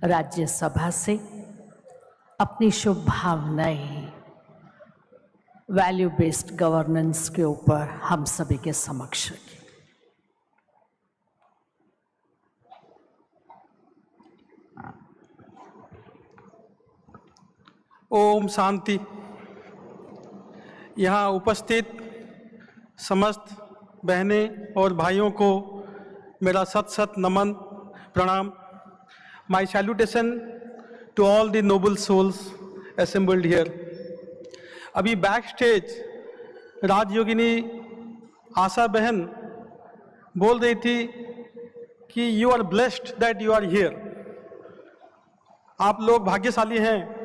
राज्यसभा से अपनी शुभ भावनाएं वैल्यू बेस्ड गवर्नेंस के ऊपर हम सभी के समक्ष रखें। ओम शांति। यहाँ उपस्थित समस्त बहनें और भाइयों को मेरा सत सत नमन प्रणाम। My salutation to all the noble souls assembled here. अभी बैक स्टेज राजयोगिनी आशा बहन बोल रही थी कि you are blessed that you are here. आप लोग भाग्यशाली हैं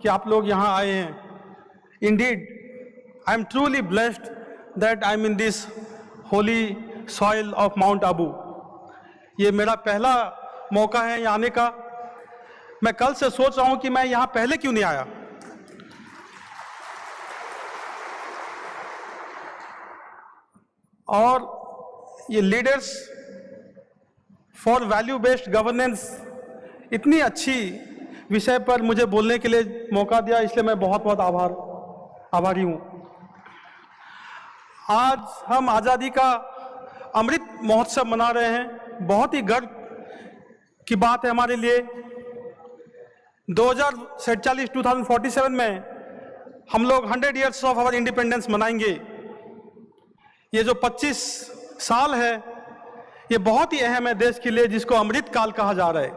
कि आप लोग यहाँ आए हैं। Indeed I am truly blessed that I am in this Holi soil of mount Abu. ये मेरा पहला मौका है यहाँ आने का। मैं कल से सोच रहा हूँ कि मैं यहाँ पहले क्यों नहीं आया। और ये leaders for value based governance इतनी अच्छी विषय पर मुझे बोलने के लिए मौका दिया, इसलिए मैं बहुत बहुत आभारी हूँ। आज हम आज़ादी का अमृत महोत्सव मना रहे हैं। बहुत ही गर्व की बात है हमारे लिए। 2047 में हम लोग 100 ईयर्स ऑफ आवर इंडिपेंडेंस मनाएंगे। ये जो 25 साल है ये बहुत ही अहम है देश के लिए, जिसको अमृत काल कहा जा रहा है।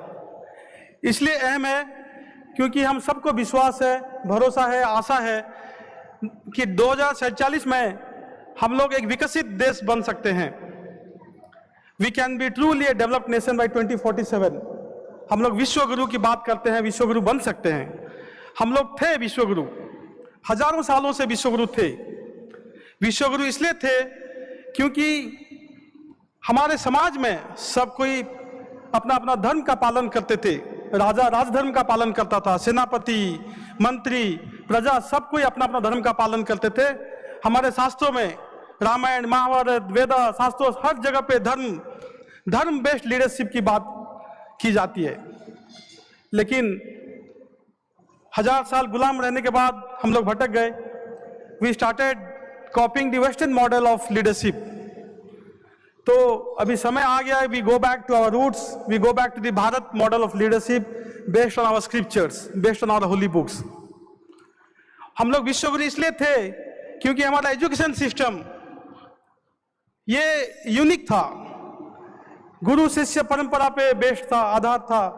इसलिए अहम है क्योंकि हम सबको विश्वास है, भरोसा है, आशा है कि 2047 में हम लोग एक विकसित देश बन सकते हैं। We can be truly a developed nation by 2047। हम लोग विश्व गुरु की बात करते हैं, विश्व गुरु बन सकते हैं। हम लोग थे विश्व गुरु, हजारों सालों से विश्व गुरु थे। विश्व गुरु इसलिए थे क्योंकि हमारे समाज में सब कोई अपना अपना धर्म का पालन करते थे। राजा राजधर्म का पालन करता था, सेनापति, मंत्री, प्रजा सब कोई अपना अपना धर्म का पालन करते थे। हमारे शास्त्रों में रामायण, महाभारत, वेदा, शास्त्रों हर जगह पे धर्म बेस्ड लीडरशिप की बात की जाती है। लेकिन 1000 साल गुलाम रहने के बाद हम लोग भटक गए। We started copying the western model of leadership. तो अभी समय आ गया है, we go back to our roots, we go back to the Bharat model of leadership based on our scriptures, based on our holy books. हम लोग विश्व गुरु इसलिए थे क्योंकि हमारा एजुकेशन सिस्टम ये यूनिक था, गुरु शिष्य परंपरा पे बेस्ड था, आधार था।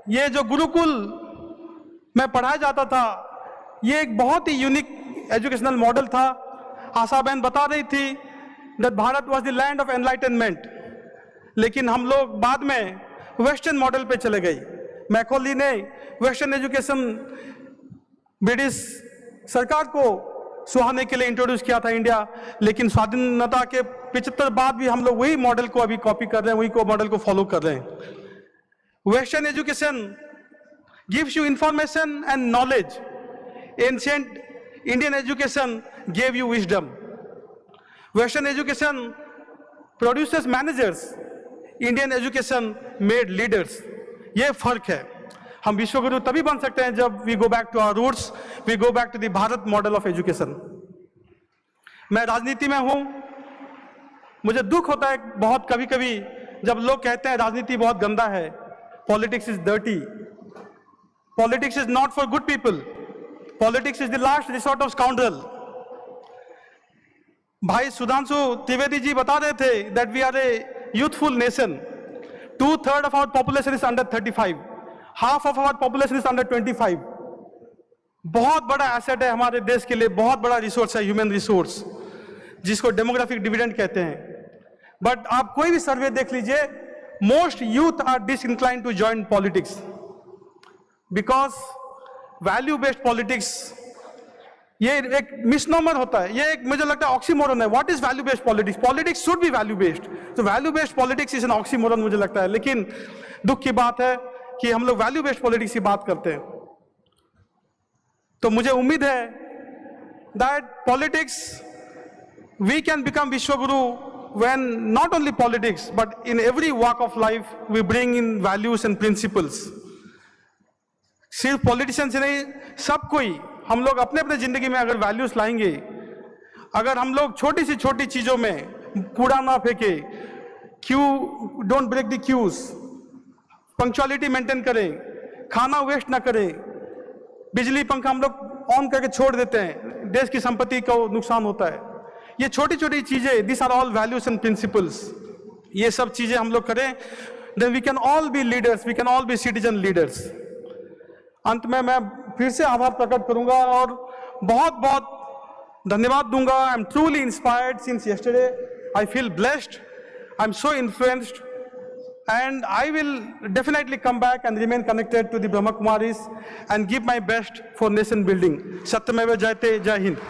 ये जो गुरुकुल में पढ़ाया जाता था ये एक बहुत ही यूनिक एजुकेशनल मॉडल था। आशा बहन बता रही थी that Bharat was the land of enlightenment, लेकिन हम लोग बाद में वेस्टर्न मॉडल पे चले गए। मैकॉली ने वेस्टर्न एजुकेशन ब्रिटिश सरकार को सुहाने के लिए इंट्रोड्यूस किया था इंडिया, लेकिन स्वाधीनता के 75 बाद भी हम लोग वही मॉडल को अभी कॉपी कर रहे हैं, वही मॉडल को फॉलो कर रहे हैं। Western education gives you information and knowledge, ancient Indian education gave you wisdom. Western education produces managers, Indian education made leaders। ये फर्क है। हम विश्व गुरु तभी बन सकते हैं जब we go back to our roots, we go back to the Bharat model of education. मैं राजनीति में हूँ, मुझे दुख होता है बहुत कभी कभी जब लोग कहते हैं राजनीति बहुत गंदा है, politics is dirty. Politics is not for good people, politics is the last resort of scoundrel. भाई सुधांशु त्रिवेदी जी बता रहे थे that we are a youthful nation. 2/3 of our population is under 35, half of our population is under 25। बहुत बड़ा asset है हमारे देश के लिए, बहुत बड़ा रिसोर्स है, ह्यूमन रिसोर्स, जिसको डेमोग्राफिक डिविडेंड कहते हैं। बट आप कोई भी सर्वे देख लीजिए, most youth are disinclined to join politics because value based politics ये एक मिसनोमर होता है। ये एक मुझे लगता है ऑक्सीमोरन है। What is value based politics? Politics should be value based. तो value based politics is an oxymoron मुझे लगता है। लेकिन दुख की बात है कि हम लोग वैल्यू बेस्ड पॉलिटिक्स की बात करते हैं। तो मुझे उम्मीद है that politics we can become विश्व गुरु when not only politics but in every walk of life we bring in values and principles. सिर्फ पॉलिटिशियंस नहीं, सब कोई हम लोग अपने अपने जिंदगी में अगर वैल्यूज लाएंगे, अगर हम लोग छोटी सी छोटी चीजों में कूड़ा ना फेंके, don't break the queues, punctuality maintain करें, खाना वेस्ट ना करें, बिजली पंखा हम लोग ऑन करके छोड़ देते हैं, देश की संपत्ति को नुकसान होता है। ये छोटी छोटी चीजें, this are all values and principles, ये सब चीजें हम लोग करें, then we can all be leaders, we can all be citizen leaders. अंत में मैं फिर से आभार प्रकट करूंगा और बहुत बहुत धन्यवाद दूंगा। I am truly inspired since yesterday, I feel blessed, I am so influenced, and I will definitely come back and remain connected to the Brahma Kumaris and give my best for nation building. Satyameva Jayate, Jai Hind.